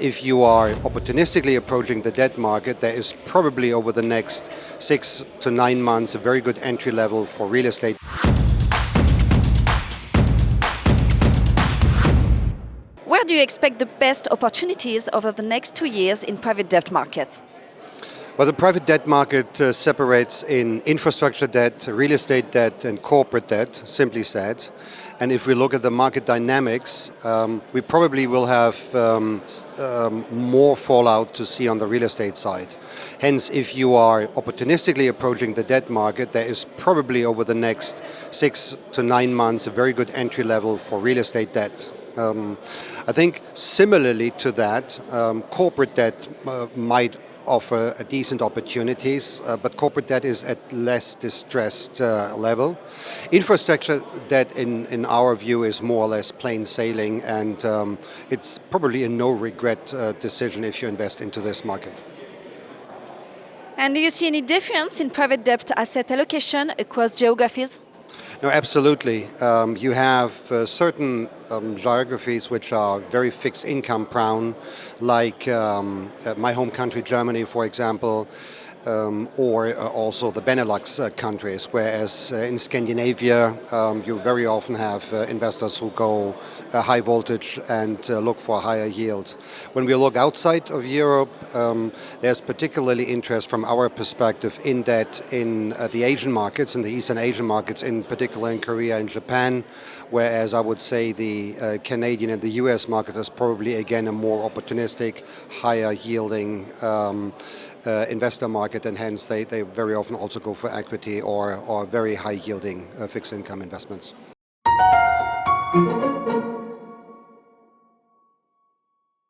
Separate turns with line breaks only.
if you are opportunistically approaching the debt market, there is probably over the next 6 to 9 months a very good entry level for real estate.
Where do you expect the best opportunities over the next 2 years in private debt market?
Well, the private debt market separates in infrastructure debt, real estate debt, and corporate debt, simply said. And if we look at the market dynamics, we probably will have more fallout to see on the real estate side. Hence, if you are opportunistically approaching the debt market, there is probably over the next 6 to 9 months a very good entry level for real estate debt. I think similarly to that, corporate debt might offer decent opportunities, but corporate debt is at less distressed level. Infrastructure debt, in our view, is more or less plain sailing, and it's probably a no-regret decision if you invest into this market.
And do you see any difference in private debt asset allocation across geographies?
No, absolutely. You have certain geographies which are very fixed income prone, like my home country, Germany, for example, or also the Benelux countries, whereas in Scandinavia you very often have investors who go high voltage and look for higher yield. When we look outside of Europe, there's particularly interest from our perspective in that in the Asian markets, in the Eastern Asian markets, in particular in Korea and Japan, whereas I would say the Canadian and the US market is probably again a more opportunistic, higher yielding investor market, and hence they very often also go for equity or very high yielding fixed income investments.